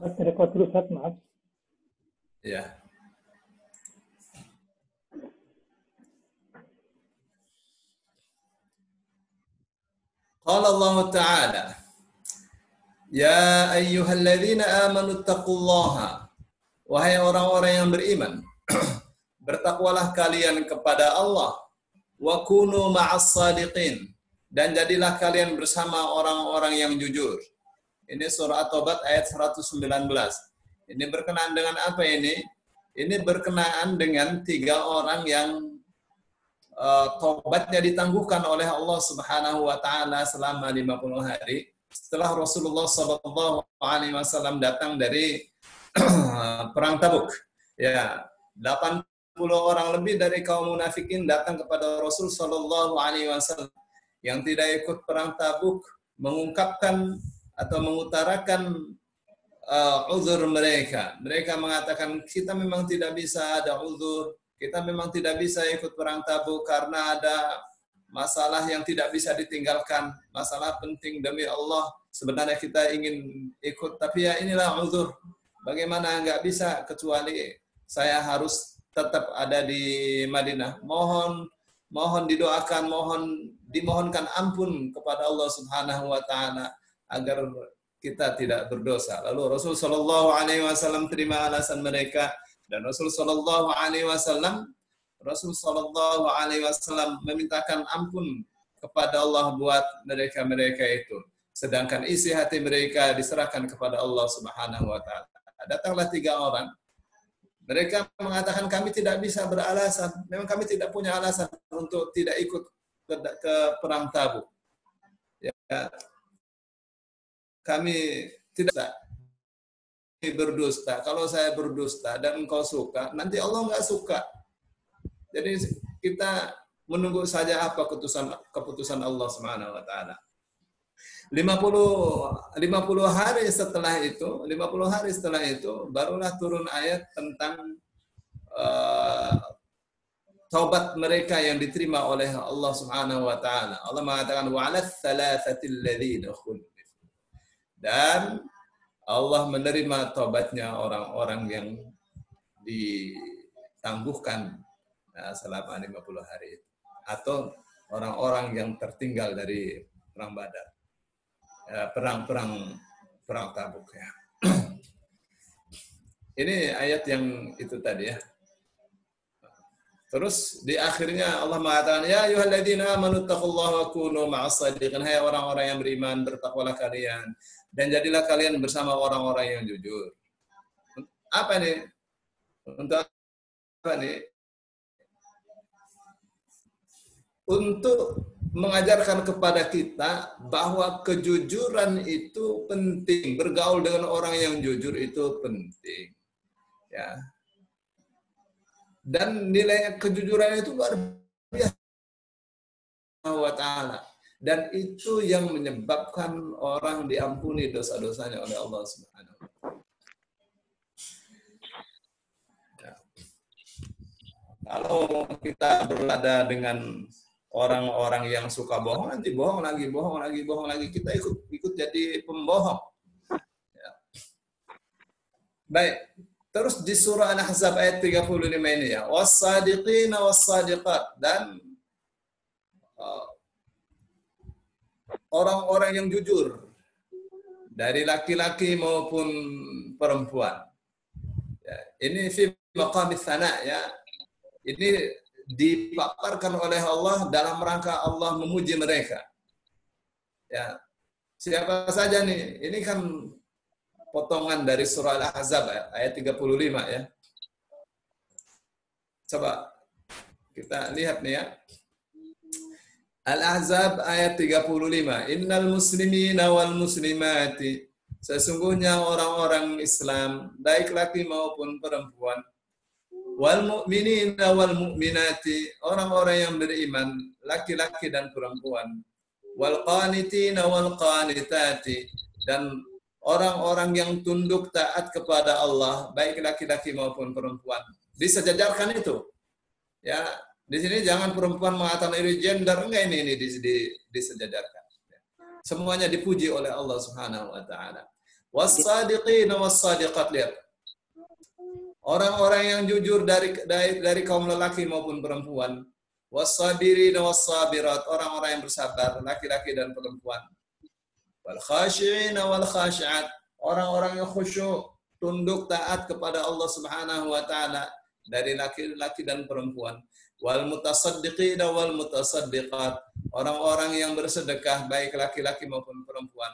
Rekod terus, maaf. Ya. Qala Allah Ta'ala, Ya ayyuhalladzina amanu taqullaha. Wahai orang-orang yang beriman, bertakwalah kalian kepada Allah. Wa kunu ma'as sadiqin. Dan jadilah kalian bersama orang-orang yang jujur. Ini surah At-Taubat ayat 119. Ini berkenaan dengan apa ini? Ini berkenaan dengan 3 orang yang taubatnya ditangguhkan oleh Allah Subhanahu wa taala selama 50 hari setelah Rasulullah sallallahu alaihi wasallam datang dari perang Tabuk. Ya, 80 orang lebih dari kaum munafikin datang kepada Rasul sallallahu alaihi wasallam yang tidak ikut perang Tabuk, mengungkapkan atau mengutarakan uzur mereka. Mereka mengatakan kita memang tidak bisa ada uzur. Kita memang tidak bisa ikut perang Tabuk karena ada masalah yang tidak bisa ditinggalkan, masalah penting demi Allah. Sebenarnya kita ingin ikut, tapi ya inilah uzur. Bagaimana nggak bisa kecuali saya harus tetap ada di Madinah. Mohon didoakan, dimohonkan ampun kepada Allah Subhanahu wa taala agar kita tidak berdosa. Lalu Rasul sallallahu alaihi wasallam terima alasan mereka. Dan Rasul sallallahu alaihi wasallam memintakan ampun kepada Allah buat mereka itu. Sedangkan isi hati mereka diserahkan kepada Allah Subhanahu wa taala. Datanglah 3 orang. Mereka mengatakan kami tidak bisa beralasan. Memang kami tidak punya alasan untuk tidak ikut ke perang Tabuk. Ya, kami tidak berdusta. Kalau saya berdusta dan engkau suka, nanti Allah nggak suka. Jadi kita menunggu saja apa keputusan Allah Subhanahu wa taala. 50 hari setelah itu barulah turun ayat tentang taubat mereka yang diterima oleh Allah Subhanahu wa taala. Allah mengatakan wa 'alats tsalatsatil ladzina khulifu. Dan Allah menerima taubatnya orang-orang yang ditangguhkan selama 50 hari itu. Atau orang-orang yang tertinggal dari perang Badar. Perang Tabuk ya. Ini ayat yang itu tadi ya. Terus di akhirnya Allah mengatakan, Ya ayyuhalladzina amanu taqullaha wa kunu ma'as shadiqin. Hai orang-orang yang beriman, bertakwalah kalian dan jadilah kalian bersama orang-orang yang jujur. Apa nih? Untuk apa nih? Untuk mengajarkan kepada kita bahwa kejujuran itu penting. Bergaul dengan orang yang jujur itu penting. Ya. Dan nilai kejujuran itu luar biasa. Wa ta'ala. Dan itu yang menyebabkan orang diampuni dosa-dosanya oleh Allah Subhanahu wa taala. Ya. Kalau kita berada dengan orang-orang yang suka bohong, nanti bohong lagi, kita ikut jadi pembohong. Ya. Baik, terus di surah Al-Ahzab ayat 35 ini ya, was-sadiqina was-sadiqat, dan orang-orang yang jujur dari laki-laki maupun perempuan. Ya, ini fi maqamis sana ya. Ini dipaparkan oleh Allah dalam rangka Allah memuji mereka. Ya. Siapa saja nih? Ini kan potongan dari surah Al-Ahzab ayat 35 ya. Coba kita lihat nih ya. Al-Ahzab ayat 35. Innal muslimina wal muslimati. Sesungguhnya orang-orang Islam, baik laki maupun perempuan. Wal mu'minina wal mu'minati. Orang-orang yang beriman, laki-laki dan perempuan. Wal qanitina wal qanitati. Dan orang-orang yang tunduk taat kepada Allah, baik laki-laki maupun perempuan. Disejajarkan itu. Ya. Di sini jangan perempuan mengatakan ini gender, enggak, ini disejajarkan. Semuanya dipuji oleh Allah Subhanahu wa taala. Was-sadiqin was-sadiqat, lihat. Orang-orang yang jujur dari kaum lelaki maupun perempuan. Was-sabirin was-sabirat, orang-orang yang bersabar, laki-laki dan perempuan. Wal khashi'in wal khashi'at, orang-orang yang khusyuk, tunduk taat kepada Allah Subhanahu wa taala dari laki-laki dan perempuan. Wal mutasaddiqin wal mutasaddiqat, orang-orang yang bersedekah baik laki-laki maupun perempuan.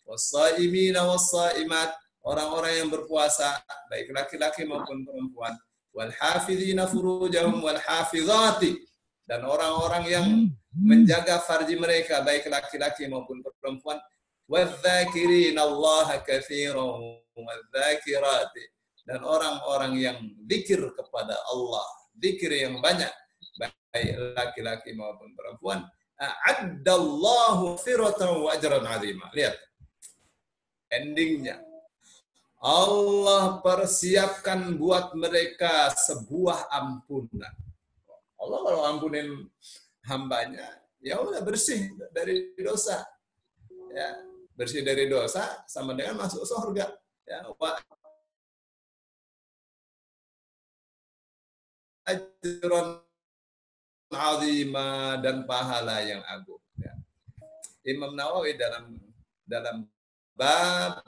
Was-shaimin was-shaimat, orang-orang yang berpuasa baik laki-laki maupun perempuan. Wal hafizina furujahum wal hafizati, dan orang-orang yang menjaga farji mereka baik laki-laki maupun perempuan. Wadz-dzakirina Allaha katsiran wadz-dzakirati, dan orang-orang yang zikir kepada Allah, zikir yang banyak baik laki-laki maupun perempuan. A'addallahu firatan wa ajran 'azima. Lihat endingnya. Allah persiapkan buat mereka sebuah ampunan. Allah kalau ampunin hambanya, ya udah bersih dari dosa. Ya, bersih dari dosa sama dengan masuk surga. Ya, wa ajran 'azima, dan pahala yang agung. Ya. Imam Nawawi dalam bab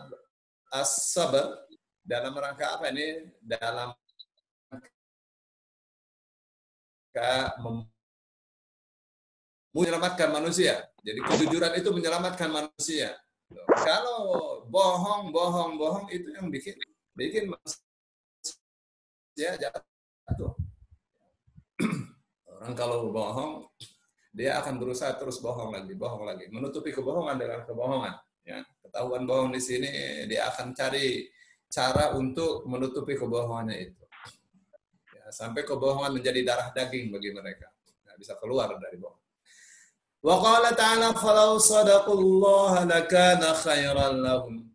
as-sabr, dalam rangka apa ini? Dalam rangka menyelamatkan manusia. Jadi kejujuran itu menyelamatkan manusia. Kalau bohong itu yang bikin manusia jatuh. Orang kalau bohong, dia akan berusaha terus bohong lagi, menutupi kebohongan dengan kebohongan. Ya, ketahuan bohong di sini, dia akan cari cara untuk menutupi kebohongannya itu. Ya, sampai kebohongan menjadi darah daging bagi mereka. Nggak bisa keluar dari bohong. Wa qala ta'ala falau sadaqullaha lakana khairan lahum.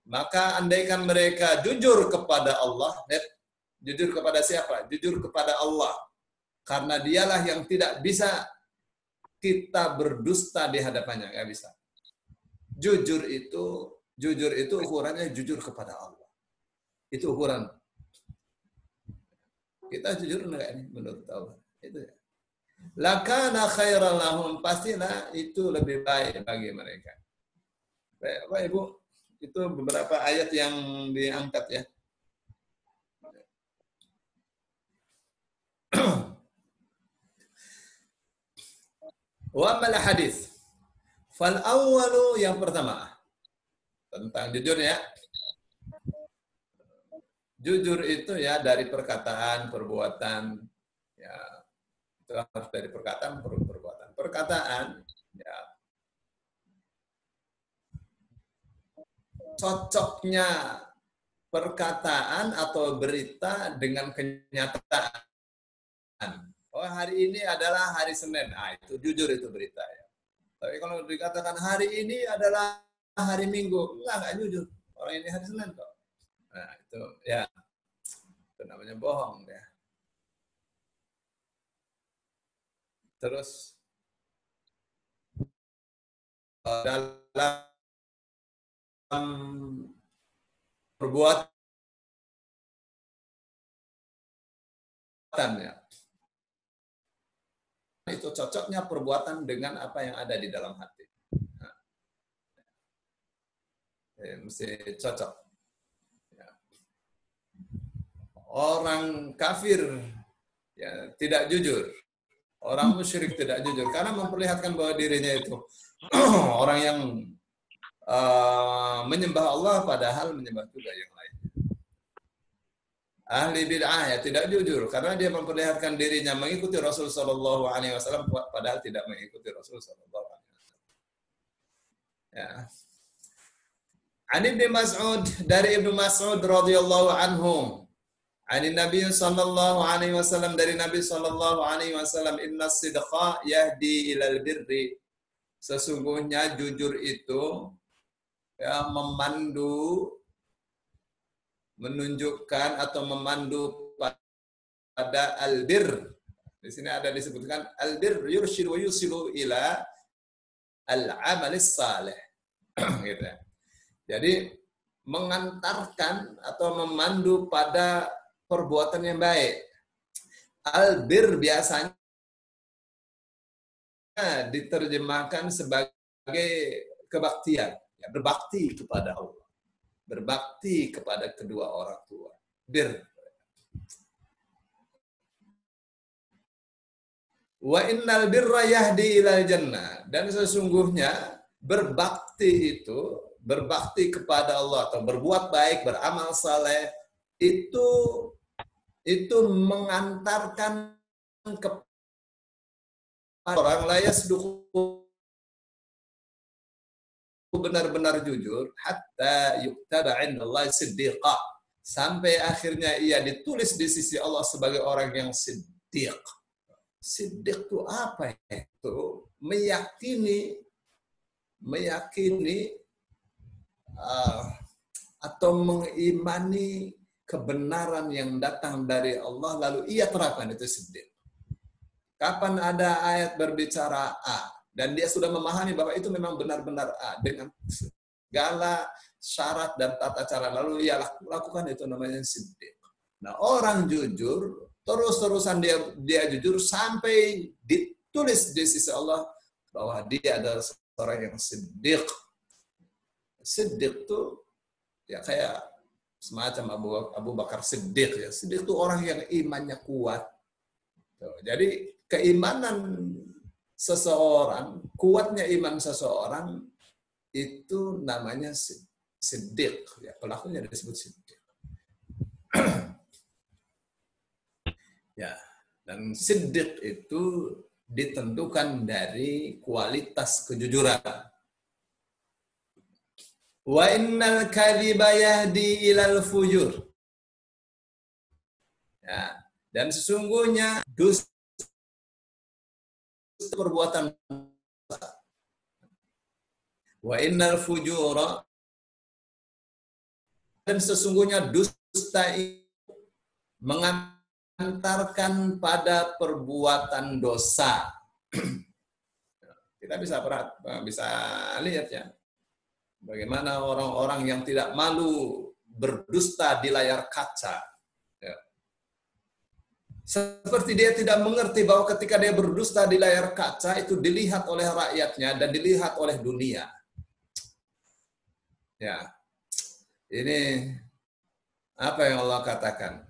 Maka andaikan mereka jujur kepada Allah, jujur kepada siapa? Jujur kepada Allah. Karena dialah yang tidak bisa kita berdusta di hadapannya, nggak bisa. Jujur itu ukurannya jujur kepada Allah. Itu ukuran. Kita jujur enggak ini menurut Allah? Itu ya. Lakana khairan lahum, pastilah itu lebih baik bagi mereka. Baik, Bapak Ibu, itu beberapa ayat yang diangkat ya. Wa amal hadis. Fal awwalu, yang pertama tentang jujur ya. Jujur itu ya dari perkataan, perbuatan, ya itu harus dari perkataan, perbuatan. Perkataan ya cocoknya perkataan atau berita dengan kenyataan. Oh, hari ini adalah hari Senin. Ah, itu jujur, itu berita ya. Tapi kalau dikatakan hari ini adalah hari Minggu, enggak jujur. Orang ini hari Senin kok. Nah, itu ya. Itu namanya bohong ya. Terus dalam perbuatan ya. Itu cocoknya perbuatan dengan apa yang ada di dalam hati. Nah, ya, mesti cocok. Ya. Orang kafir ya tidak jujur. Orang musyrik tidak jujur karena memperlihatkan bahwa dirinya itu orang yang menyembah Allah padahal menyembah juga yang lain. Ahli bid'ah ya tidak jujur karena dia memperlihatkan dirinya mengikuti Rasul sallallahu alaihi wasallam padahal tidak mengikuti Rasul sallallahu alaihi wasallam. Ya. An Ibnu Mas'ud, dari Ibnu Mas'ud radhiyallahu anhu, Ani Nabi sallallahu alaihi wasallam, dari Nabi sallallahu alaihi wasallam, inna sidqa yahdi ilal birri, sesungguhnya jujur itu ya memandu, menunjukkan atau memandu pada albir. Di sini ada disebutkan albir yurshid wa yusilu ila al-amalis salih. Gitu ya. Jadi mengantarkan atau memandu pada perbuatan yang baik. Albir biasanya diterjemahkan sebagai kebaktian, ya, berbakti kepada Allah, berbakti kepada kedua orang tua. Bir. Wa innal birra yahdi ilal jannah, dan sesungguhnya berbakti kepada Allah atau berbuat baik, beramal saleh itu mengantarkan kepada orang la yasduqu, benar-benar jujur, hatta yuktaba 'indallahi siddiqa, sampai akhirnya ia ditulis di sisi Allah sebagai orang yang siddiq. Siddiq itu apa ya? Itu meyakini atau mengimani kebenaran yang datang dari Allah lalu ia terapkan, itu siddiq. Kapan ada ayat berbicara A dan dia sudah memahami bahwa itu memang benar-benar A dengan segala syarat dan tata cara lalu ia lakukan, itu namanya siddiq. Nah, orang jujur terus-terusan dia jujur sampai ditulis di sisi Allah bahwa dia adalah seorang yang siddiq. Siddiq itu ya kayak semacam Abu Bakar Siddiq ya. Siddiq itu orang yang imannya kuat. Jadi keimanan seseorang, kuatnya iman seseorang itu namanya siddiq. Ya, pelakunya disebut siddiq. Ya, dan siddiq itu ditentukan dari kualitas kejujuran. Wa innal kadhiba yahdi ilal fujur. Ya, dan sesungguhnya dusta perbuatan dosa. Wa innal fujura, dan sesungguhnya dusta itu mengantarkan pada perbuatan dosa. Kita bisa lihat ya, bagaimana orang-orang yang tidak malu berdusta di layar kaca. Ya. Seperti dia tidak mengerti bahwa ketika dia berdusta di layar kaca itu dilihat oleh rakyatnya dan dilihat oleh dunia. Ya, ini apa yang Allah katakan?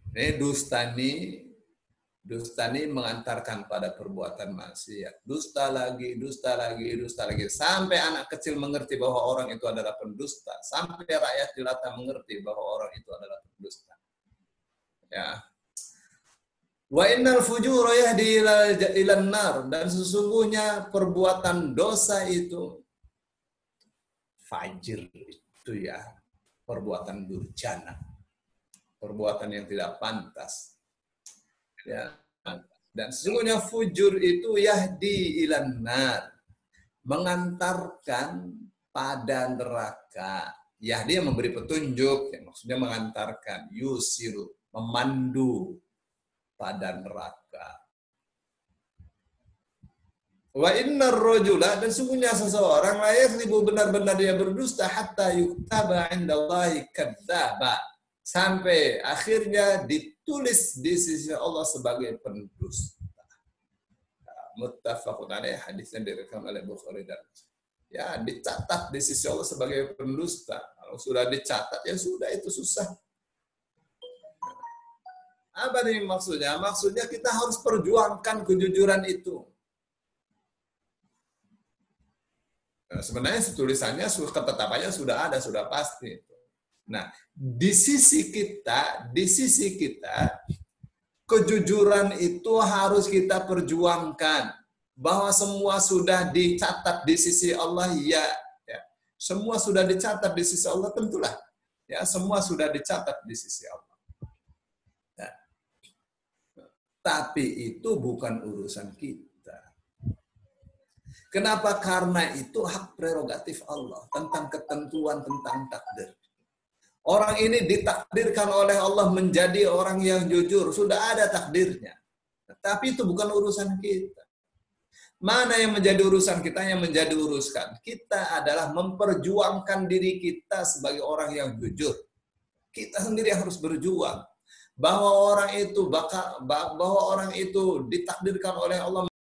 Ini dusta ini mengantarkan pada perbuatan maksiat. Dusta lagi, sampai anak kecil mengerti bahwa orang itu adalah pendusta, sampai rakyat jelata mengerti bahwa orang itu adalah pendusta. Ya. Wa innal fujura yahdi ilan nar, dan sesungguhnya perbuatan dosa itu fajir itu ya, perbuatan durjana, perbuatan yang tidak pantas. Ya. Dan sesungguhnya fujur itu yahdi ilan nar, mengantarkan pada neraka. Yahdi yang memberi petunjuk, yang maksudnya mengantarkan, yusiru, memandu pada neraka. Wa innar rajula, dan sungguhnya seseorang la yakdzibu, benar-benar dia berdusta, hatta yuktaba 'indallahi kadzdzaba, sampai akhirnya ditulis di sisi Allah sebagai pendusta. Muttafaqun alaih, hadisnya direkam oleh Bukhari dan ya, dicatat di sisi Allah sebagai pendusta. Kalau sudah dicatat ya sudah, itu susah. Apa nih maksudnya? Maksudnya kita harus perjuangkan kejujuran itu. Nah, sebenarnya tulisannya, ketetapannya sudah ada, sudah pasti. Nah, di sisi kita, kejujuran itu harus kita perjuangkan. Bahwa semua sudah dicatat di sisi Allah, ya. Semua sudah dicatat di sisi Allah, tentulah. Ya, semua sudah dicatat di sisi Allah. Ya. Tapi itu bukan urusan kita. Kenapa? Karena itu hak prerogatif Allah tentang ketentuan, tentang takdir. Orang ini ditakdirkan oleh Allah menjadi orang yang jujur, sudah ada takdirnya. Tapi itu bukan urusan kita. Mana yang menjadi urusan kita, yang menjadi urusan kita adalah memperjuangkan diri kita sebagai orang yang jujur. Kita sendiri yang harus berjuang. Bahwa orang itu ditakdirkan oleh Allah